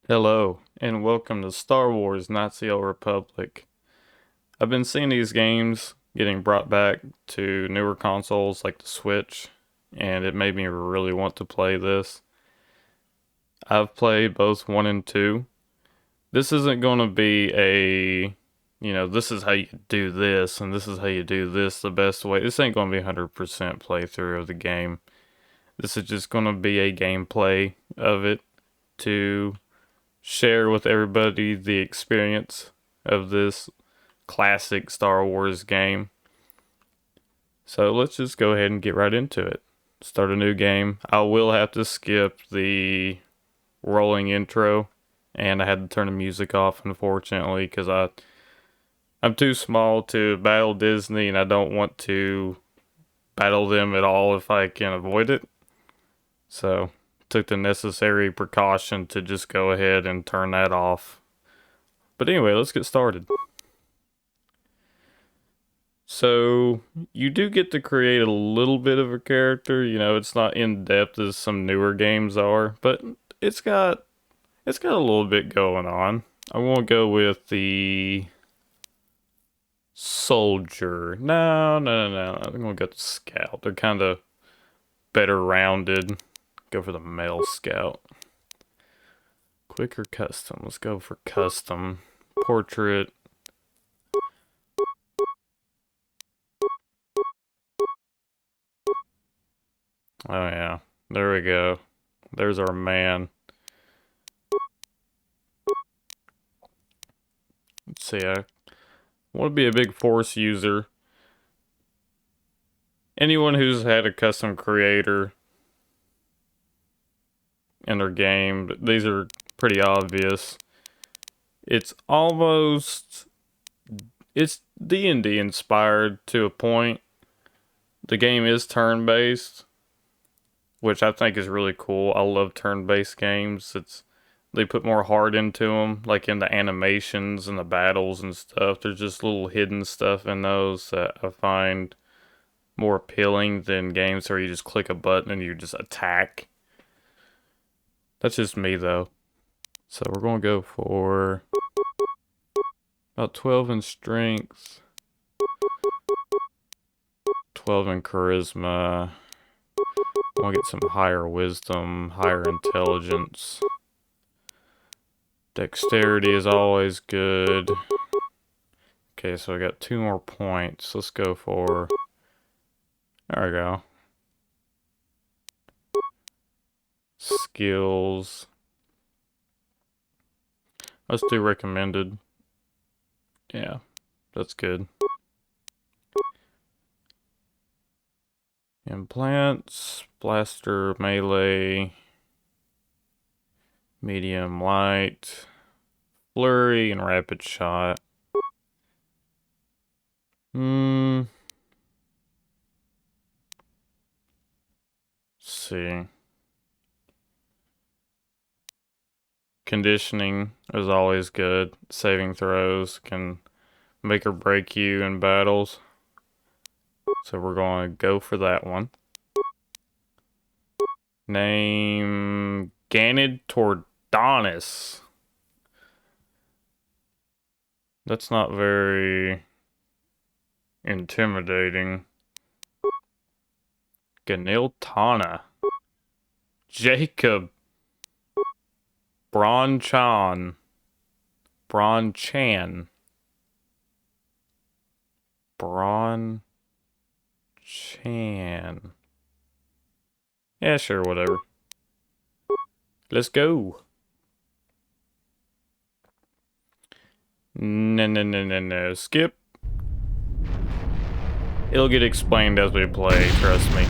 Hello, and welcome to Star Wars Knights of the Old Republic. I've been seeing these games getting brought back to newer consoles like the Switch, and it made me really want to play this. I've played both 1 and 2. This isn't going to be this is how you do this, and this is how you do this the best way. This ain't going to be 100% playthrough of the game. This is just going to be a gameplay of it to share with everybody the experience of this classic Star Wars game. So let's just go ahead and get right into it. Start a new game. I will have to skip the rolling intro, and I had to turn the music off, unfortunately, because I'm too small to battle Disney, and I don't want to battle them at all if I can avoid it. So took the necessary precaution to just go ahead and turn that off. But anyway, let's get started. So you do get to create a little bit of a character. It's not in depth as some newer games are, but it's got a little bit going on. I won't go with the soldier. No. I'm gonna go with the scout. They're kind of better rounded. Go for the male scout. Quick or custom? Let's go for custom. Portrait. Oh yeah, there we go. There's our man. Let's see, I want to be a big force user. Anyone who's had a custom creator in their game, these are pretty obvious. It's D&D inspired to a point. The game is turn-based, which I think is really cool. I love turn-based games. They put more heart into them, like in the animations and the battles and stuff. There's just little hidden stuff in those that I find more appealing than games where you just click a button and you just attack. That's just me, though. So we're going to go for about 12 in strength, 12 in charisma. I want to get some higher wisdom, higher intelligence. Dexterity is always good. Okay, so I got 2 more points. Let's go for... There we go. Skills. Let's do recommended. Yeah, that's good. Implants, blaster, melee, medium, light, flurry, and rapid shot. Let's see. Conditioning is always good. Saving throws can make or break you in battles. So we're going to go for that one. Name Ganid Tordonis. That's not very intimidating. Ganil Tana. Jacob Bronchan. Bronchan. Chan. Yeah, sure, whatever. Let's go. No. Skip. It'll get explained as we play, trust me.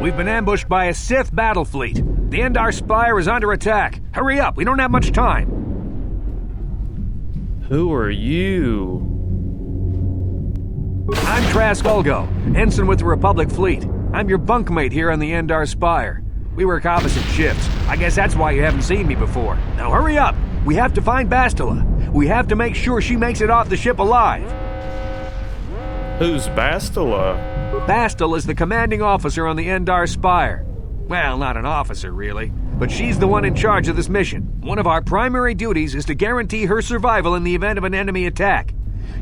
We've been ambushed by a Sith battle fleet. The Endar Spire is under attack. Hurry up, we don't have much time. Who are you? I'm Trask Ulgo, ensign with the Republic fleet. I'm your bunkmate here on the Endar Spire. We work opposite shifts. I guess that's why you haven't seen me before. Now hurry up! We have to find Bastila. We have to make sure she makes it off the ship alive. Who's Bastila? Bastila is the commanding officer on the Endar Spire. Well, not an officer, really. But she's the one in charge of this mission. One of our primary duties is to guarantee her survival in the event of an enemy attack.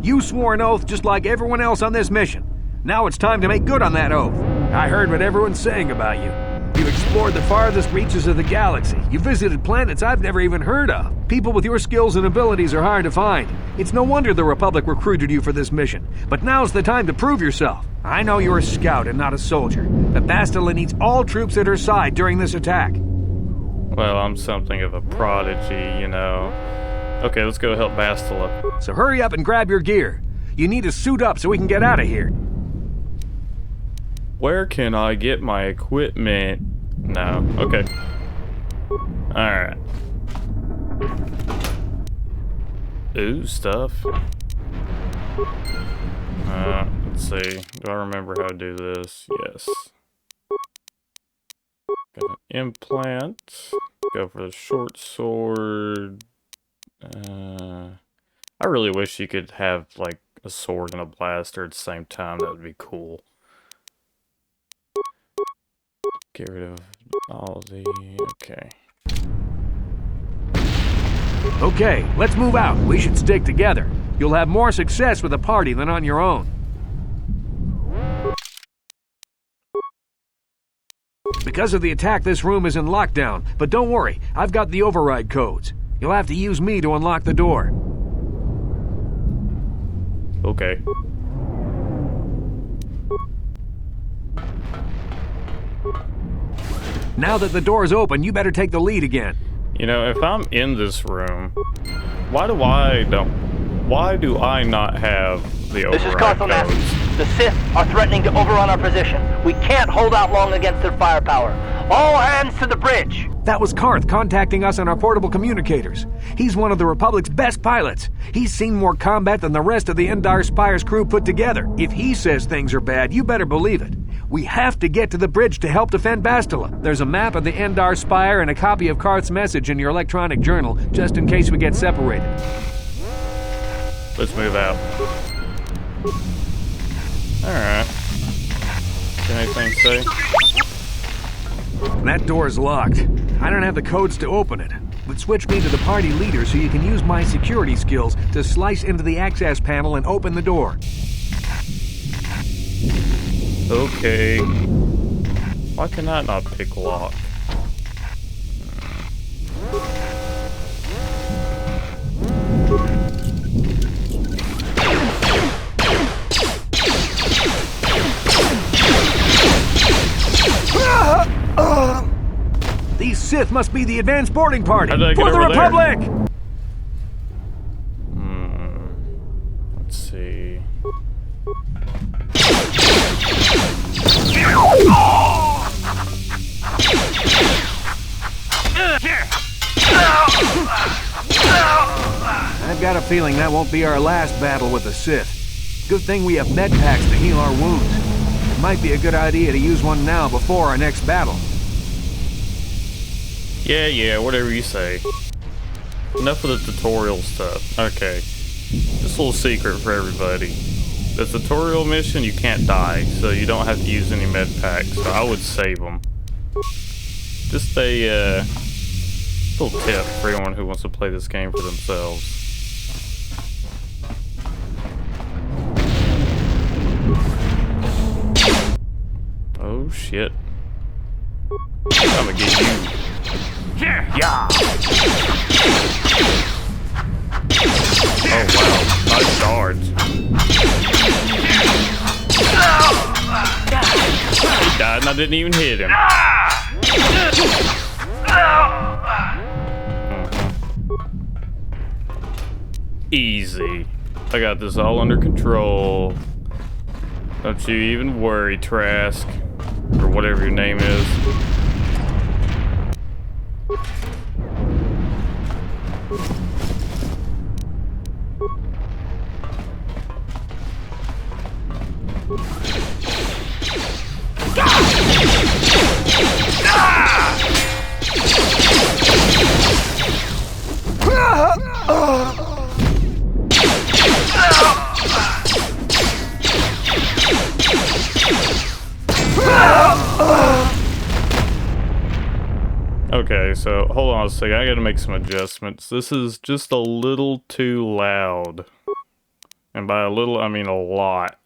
You swore an oath just like everyone else on this mission. Now it's time to make good on that oath. I heard what everyone's saying about you. You've explored the farthest reaches of the galaxy. You visited planets I've never even heard of. People with your skills and abilities are hard to find. It's no wonder the Republic recruited you for this mission. But now's the time to prove yourself. I know you're a scout and not a soldier, but Bastila needs all troops at her side during this attack. Well, I'm something of a prodigy, you know. Okay, let's go help Bastila. So hurry up and grab your gear. You need to suit up so we can get out of here. Where can I get my equipment? No. Okay. Alright. Ooh, stuff. Let's see. Do I remember how to do this? Yes. Got an implant. Go for the short sword. I really wish you could have, like, a sword and a blaster at the same time. That would be cool. Get rid of all the... Okay. Okay, let's move out. We should stick together. You'll have more success with a party than on your own. Because of the attack, this room is in lockdown. But don't worry, I've got the override codes. You'll have to use me to unlock the door. Okay. Now that the door's open, you better take the lead again. You know, if I'm in this room, why do I not have the This is override Carthel codes? Master. The Sith are threatening to overrun our position. We can't hold out long against their firepower. All hands to the bridge! That was Karth contacting us on our portable communicators. He's one of the Republic's best pilots. He's seen more combat than the rest of the Endar Spire's crew put together. If he says things are bad, you better believe it. We have to get to the bridge to help defend Bastila. There's a map of the Endar Spire and a copy of Karth's message in your electronic journal, just in case we get separated. Let's move out. Alright. Can anything say? That door's locked. I don't have the codes to open it. But switch me to the party leader so you can use my security skills to slice into the access panel and open the door. Okay. Why can I not pick lock? These Sith must be the advanced boarding party How did I get for the over there? Republic! Let's see. I've got a feeling that won't be our last battle with the Sith. Good thing we have med packs to heal our wounds. It might be a good idea to use one now before our next battle. Yeah, whatever you say. Enough of the tutorial stuff. Okay. Just a little secret for everybody. The tutorial mission, you can't die, so you don't have to use any med packs, so I would save them. Just a little tip for anyone who wants to play this game for themselves. Oh shit. I'm gonna get you. Yeah! Oh wow, nice dodge. He died and I didn't even hit him. Easy. I got this all under control. Don't you even worry, Trask. Or whatever your name is. Okay, so hold on a second. I gotta make some adjustments. This is just a little too loud. And by a little, I mean a lot.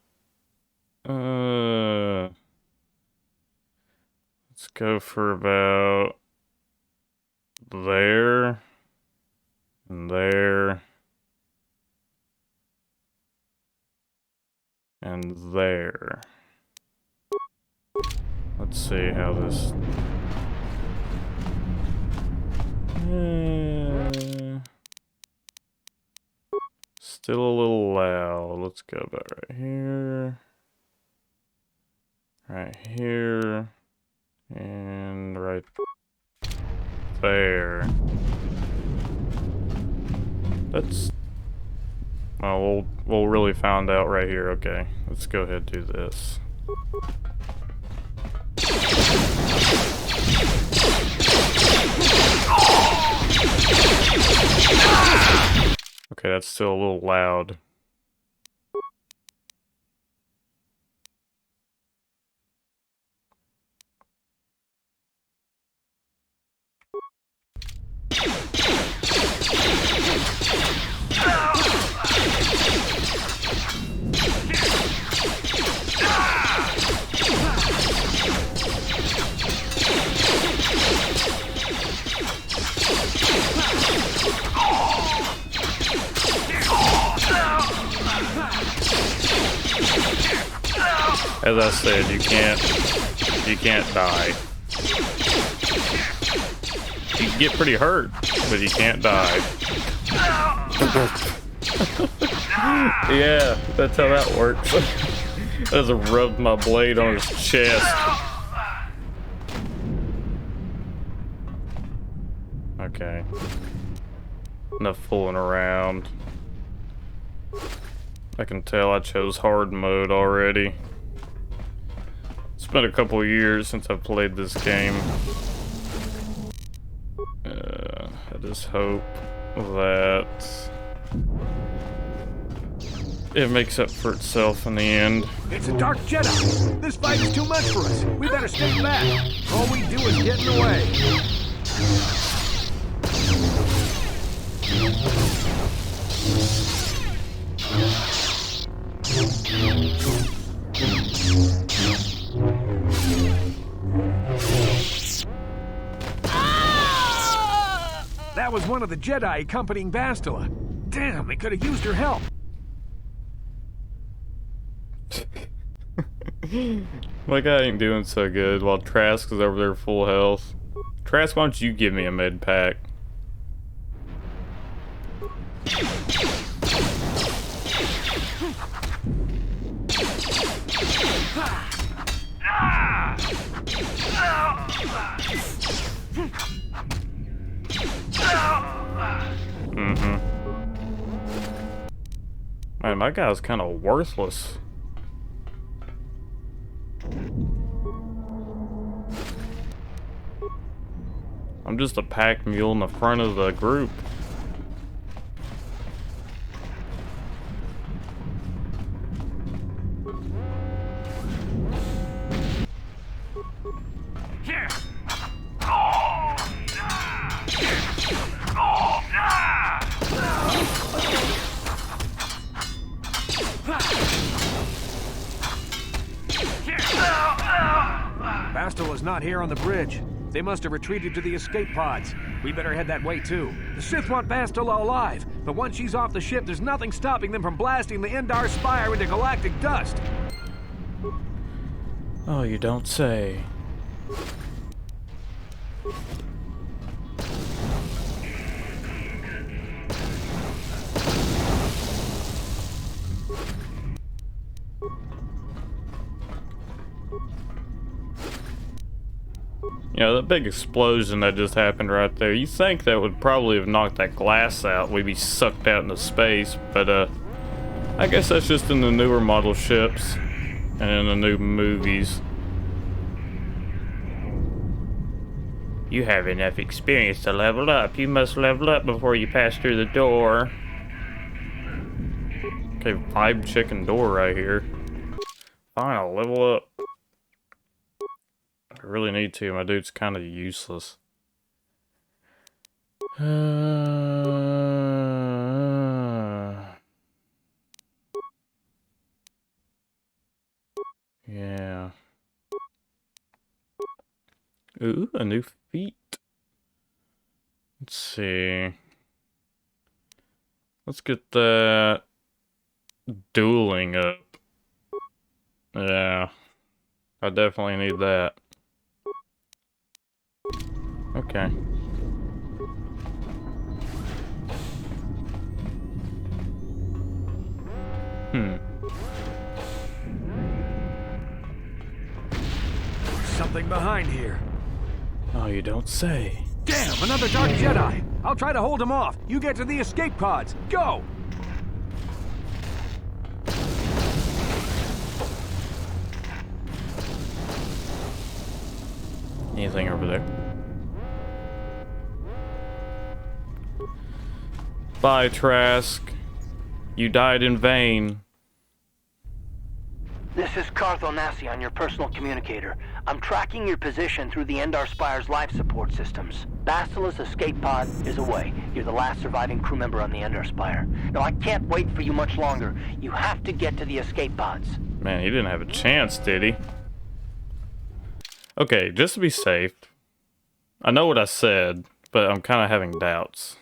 Let's go for about there and there and there. Let's see how this. Still a little loud. Let's go about right here. Right here. And right there. That's... Oh, we'll really find out right here. Okay, let's go ahead and do this. Okay, that's still a little loud. As I said, you can't die. You can get pretty hurt, but you can't die. Yeah, that's how that works. I just rubbed my blade on his chest. Okay. Enough fooling around. I can tell I chose hard mode already. It's been a couple years since I've played this game. I just hope that it makes up for itself in the end. It's a dark Jedi. This fight is too much for us. We better stay back. All we do is get in the way. That was one of the Jedi accompanying Bastila. Damn, they could have used her help. My guy ain't doing so good while Trask is over there full health. Trask, why don't you give me a med pack? Man, my guy's kind of worthless. I'm just a pack mule in the front of the group. Bastila's not here on the bridge. They must have retreated to the escape pods. We better head that way too. The Sith want Bastila alive, but once she's off the ship, there's nothing stopping them from blasting the Endar Spire into galactic dust. Oh, you don't say. You know, that big explosion that just happened right there, you think that would probably have knocked that glass out, we'd be sucked out into space, but I guess that's just in the newer model ships and in the new movies. You have enough experience to level up. You must level up before you pass through the door. Okay, vibe chicken door right here. Fine, I'll level up. I really need to. My dude's kind of useless. Yeah. Ooh, a new feat. Let's see. Let's get that dueling up. Yeah. I definitely need that. Okay. Something behind here. Oh, you don't say. Damn, another Dark Jedi! I'll try to hold him off. You get to the escape pods. Go! Anything over there? Bye, Trask. You died in vain. This is Cartho Nassi on your personal communicator. I'm tracking your position through the Endar Spire's life support systems. Basila's escape pod is away. You're the last surviving crew member on the Endar Spire. Now, I can't wait for you much longer. You have to get to the escape pods. Man, he didn't have a chance, did he? Okay, just to be safe. I know what I said, but I'm kind of having doubts.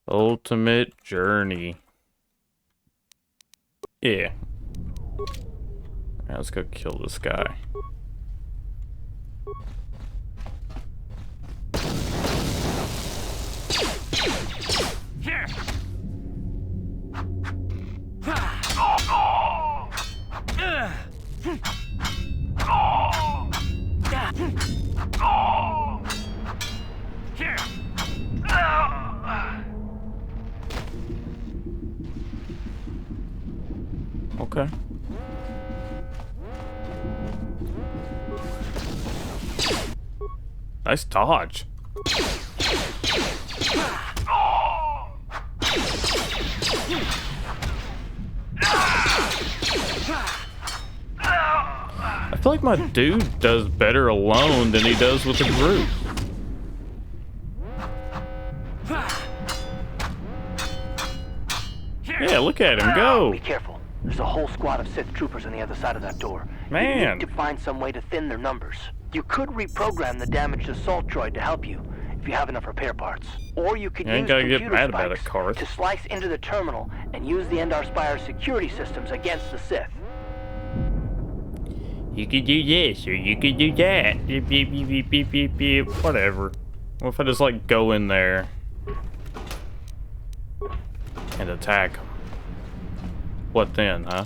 Ultimate journey. Yeah. Alright, let's go kill this guy. Here! Here! Okay. Nice dodge. I feel like my dude does better alone than he does with a group. Yeah, look at him go. Be careful. There's a whole squad of Sith troopers on the other side of that door. Man. You need to find some way to thin their numbers. You could reprogram the damaged assault droid to help you, if you have enough repair parts. Or you could You ain't use gotta get computer mad about it, spikes Karth. to slice into the terminal and use the Endar Spire's security systems against the Sith. You could do this, or you could do that. Beep, beep, beep, beep, beep, beep, beep. Whatever. What if I just, like, go in there and attack him? What then, huh?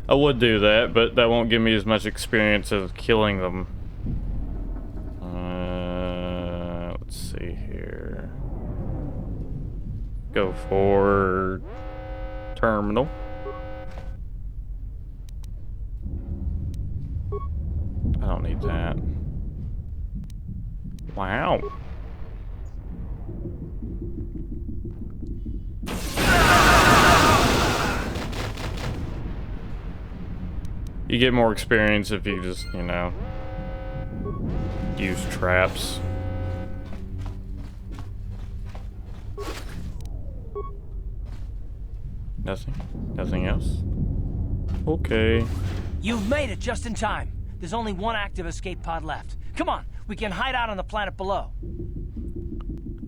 I would do that, but that won't give me as much experience as killing them. Let's see here. Go for terminal. I don't need that. Wow. You get more experience if you just, you know, use traps. Nothing? Nothing else? Okay. You've made it just in time. There's only one active escape pod left. Come on, we can hide out on the planet below.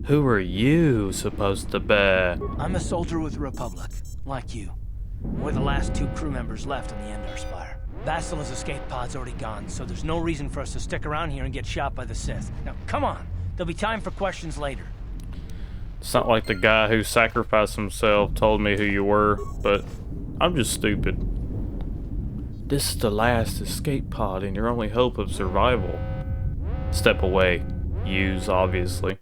Who are you supposed to be? I'm a soldier with the Republic, like you. We're the last two crew members left on the Endar Spire. Basila's escape pod's already gone, so there's no reason for us to stick around here and get shot by the Sith. Now, come on. There'll be time for questions later. It's not like the guy who sacrificed himself told me who you were, but I'm just stupid. This is the last escape pod and your only hope of survival. Step away. Use, obviously.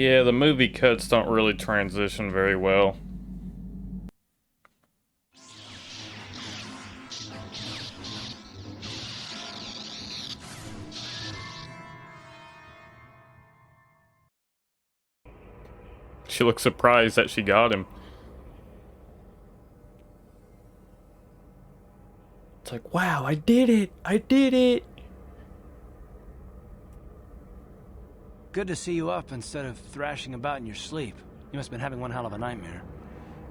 Yeah, the movie cuts don't really transition very well. She looks surprised that she got him. It's like, wow, I did it! I did it! Good to see you up instead of thrashing about in your sleep. You must have been having one hell of a nightmare.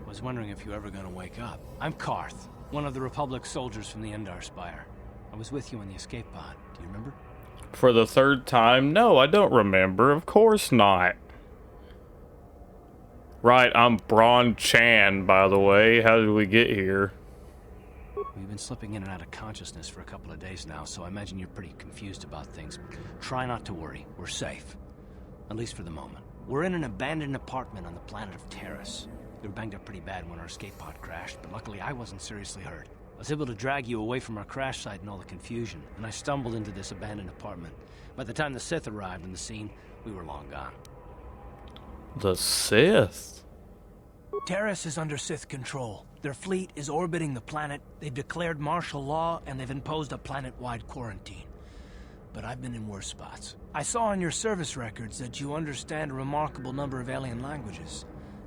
I was wondering if you were ever gonna wake up. I'm Karth, one of the Republic soldiers from the Endar Spire. I was with you in the escape pod. Do you remember? For the third time? No, I don't remember. Of course not. Right, I'm Braun Chan, by the way. How did we get here? We've been slipping in and out of consciousness for a couple of days now, so I imagine you're pretty confused about things. Try not to worry. We're safe. At least for the moment. We're in an abandoned apartment on the planet of Terrace. We were banged up pretty bad when our escape pod crashed, but luckily I wasn't seriously hurt. I was able to drag you away from our crash site and all the confusion, and I stumbled into this abandoned apartment. By the time the Sith arrived on the scene, we were long gone. The Sith? Terrace is under Sith control. Their fleet is orbiting the planet, they've declared martial law, and they've imposed a planet-wide quarantine. But I've been in worse spots. I saw on your service records that you understand a remarkable number of alien languages.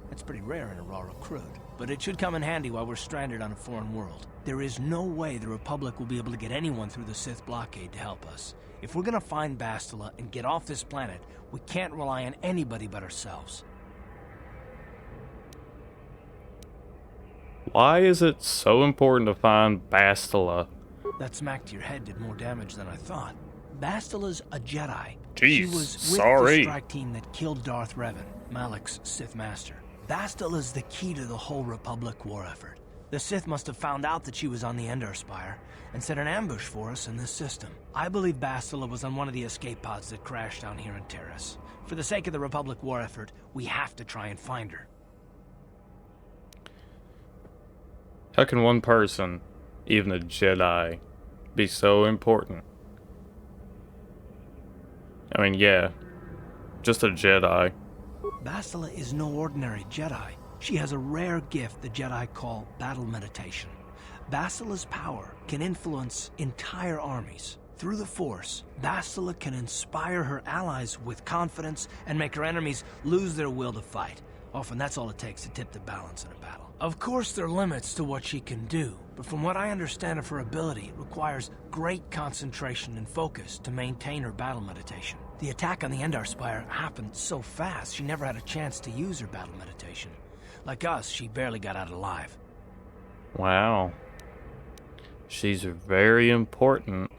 That's pretty rare in a raw recruit, but it should come in handy while we're stranded on a foreign world. There is no way the Republic will be able to get anyone through the Sith blockade to help us. If we're gonna find Bastila and get off this planet, we can't rely on anybody but ourselves. Why is it so important to find Bastila? That smack to your head did more damage than I thought. Bastila's a Jedi. Jeez, she was with sorry. the strike team that killed Darth Revan, Malak's Sith master. Bastila's the key to the whole Republic war effort. The Sith must have found out that she was on the Endar Spire and set an ambush for us in this system. I believe Bastila was on one of the escape pods that crashed down here in Terrace. For the sake of the Republic war effort, we have to try and find her. How can one person, even a Jedi, be so important? I mean, yeah, just a Jedi. Bastila is no ordinary Jedi. She has a rare gift the Jedi call battle meditation. Bastila's power can influence entire armies. Through the Force, Bastila can inspire her allies with confidence and make her enemies lose their will to fight. Often that's all it takes to tip the balance in a battle. Of course there are limits to what she can do, but from what I understand of her ability, it requires great concentration and focus to maintain her battle meditation. The attack on the Endar Spire happened so fast, she never had a chance to use her battle meditation. Like us, she barely got out alive. Wow. She's very important.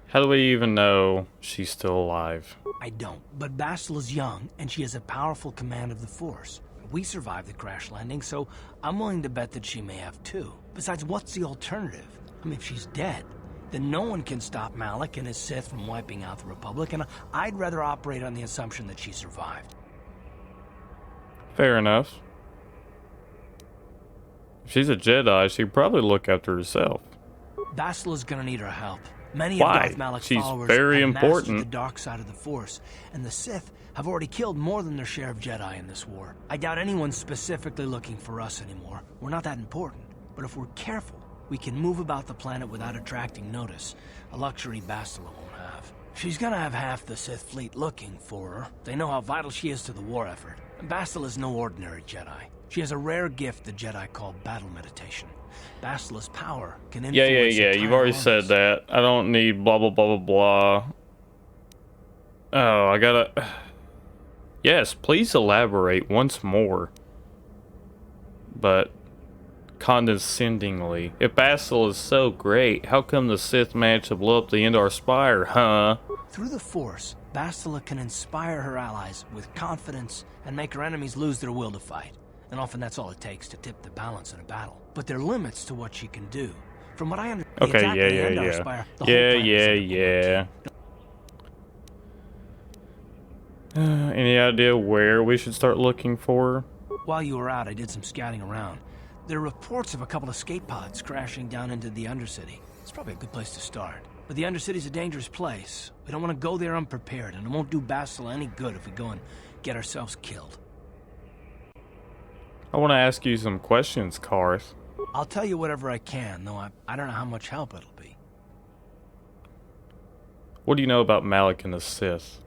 How do we even know she's still alive? I don't, but Bastila's young, and she has a powerful command of the Force. We survived the crash landing, so I'm willing to bet that she may have too. Besides, what's the alternative? I mean, if she's dead, then no one can stop Malak and his Sith from wiping out the Republic, and I'd rather operate on the assumption that she survived. Fair enough. If she's a Jedi, she'd probably look after herself. Bastila's gonna need our help. Many Why? of Darth Malak's She's followers very have mastered important. the dark side of the Force, and the Sith have already killed more than their share of Jedi in this war. I doubt anyone's specifically looking for us anymore. We're not that important. But if we're careful, we can move about the planet without attracting notice, a luxury Bastila won't have. She's gonna have half the Sith fleet looking for her. They know how vital she is to the war effort. And Bastila's no ordinary Jedi. She has a rare gift the Jedi call battle meditation. Bastila's power can influence Yeah. You've entire already armies. said that. I don't need blah blah blah blah blah. Oh, I gotta. Yes, please elaborate once more. But condescendingly. If Bastila is so great, how come the Sith managed to blow up the Endar Spire, huh? Through the Force, Bastila can inspire her allies with confidence and make her enemies lose their will to fight. And often that's all it takes to tip the balance in a battle. But there are limits to what she can do. From what I understand, Okay, yeah. Spire, the whole planet is Yeah. Any idea where we should start looking for her? While you were out, I did some scouting around. There are reports of a couple escape pods crashing down into the Undercity. It's probably a good place to start. But the Undercity's a dangerous place. We don't want to go there unprepared, and it won't do Bastila any good if we go and get ourselves killed. I want to ask you some questions, Karth. I'll tell you whatever I can, though I don't know how much help it'll be. What do you know about Malik and the Sith?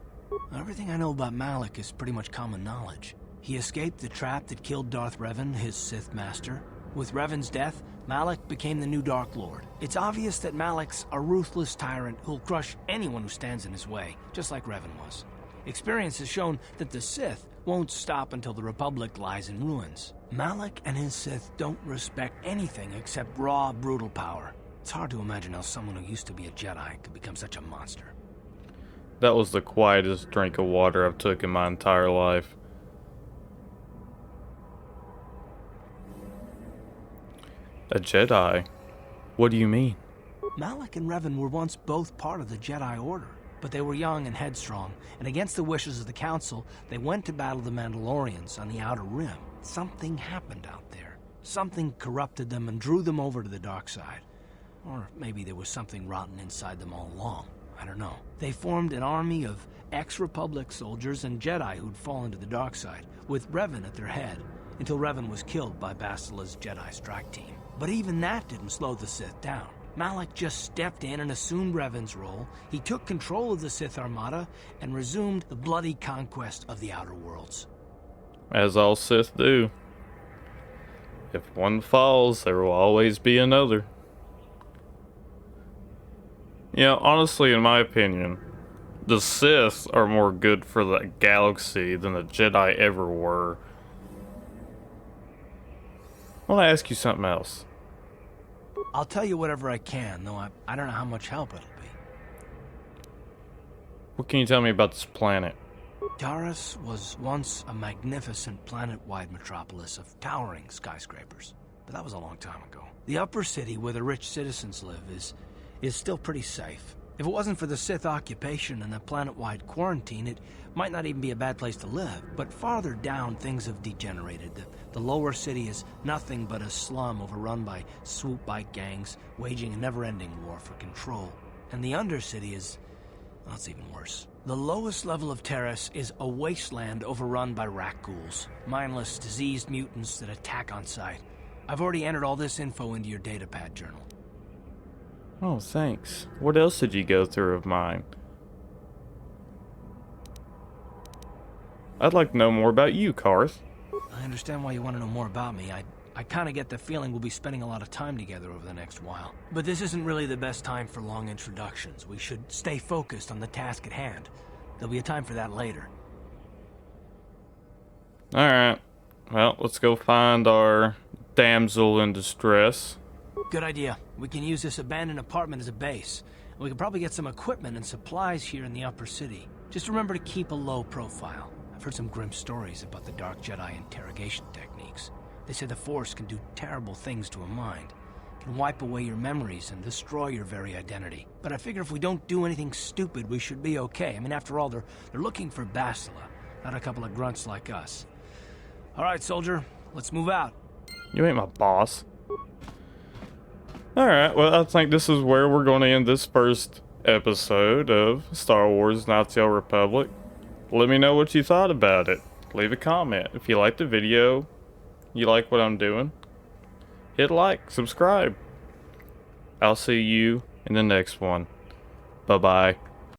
Everything I know about Malik is pretty much common knowledge. He escaped the trap that killed Darth Revan, his Sith master. With Revan's death, Malik became the new Dark Lord. It's obvious that Malik's a ruthless tyrant who'll crush anyone who stands in his way, just like Revan was. Experience has shown that the Sith won't stop until the Republic lies in ruins. Malik and his Sith don't respect anything except raw, brutal power. It's hard to imagine how someone who used to be a Jedi could become such a monster. That was the quietest drink of water I've took in my entire life. A Jedi? What do you mean? Malik and Revan were once both part of the Jedi Order, but they were young and headstrong, and against the wishes of the Council, they went to battle the Mandalorians on the Outer Rim. Something happened out there. Something corrupted them and drew them over to the dark side. Or maybe there was something rotten inside them all along. I don't know. They formed an army of ex-Republic soldiers and Jedi who'd fallen to the dark side, with Revan at their head, until Revan was killed by Bastila's Jedi strike team. But even that didn't slow the Sith down. Malik just stepped in and assumed Revan's role. He took control of the Sith Armada and resumed the bloody conquest of the Outer Worlds. As all Sith do. If one falls, there will always be another. Yeah, honestly, in my opinion, the Sith are more good for the galaxy than the Jedi ever were. I want to ask you something else. I'll tell you whatever I can, though I don't know how much help it'll be. What can you tell me about this planet? Taurus was once a magnificent planet-wide metropolis of towering skyscrapers, but that was a long time ago. The upper city where the rich citizens live is still pretty safe. If it wasn't for the Sith occupation and the planet-wide quarantine, it might not even be a bad place to live. But farther down, things have degenerated. The lower city is nothing but a slum overrun by swoop bike gangs, waging a never-ending war for control. And the undercity is... well, it's even worse. The lowest level of Terrace is a wasteland overrun by rat ghouls, mindless, diseased mutants that attack on sight. I've already entered all this info into your datapad journal. Oh, thanks. What else did you go through of mine? I'd like to know more about you, Karth. I understand why you want to know more about me. I kind of get the feeling we'll be spending a lot of time together over the next while. But this isn't really the best time for long introductions. We should stay focused on the task at hand. There'll be a time for that later. Alright. Well, let's go find our damsel in distress. Good idea. We can use this abandoned apartment as a base. We can probably get some equipment and supplies here in the upper city. Just remember to keep a low profile. I've heard some grim stories about the Dark Jedi interrogation techniques. They say the Force can do terrible things to a mind. It can wipe away your memories and destroy your very identity. But I figure if we don't do anything stupid, we should be okay. I mean, after all, they're looking for Bastila, not a couple of grunts like us. All right, soldier, let's move out. You ain't my boss. Alright, well, I think this is where we're going to end this first episode of Star Wars Knights of the Old Republic. Let me know what you thought about it. Leave a comment. If you liked the video, you like what I'm doing, hit like, subscribe. I'll see you in the next one. Bye-bye.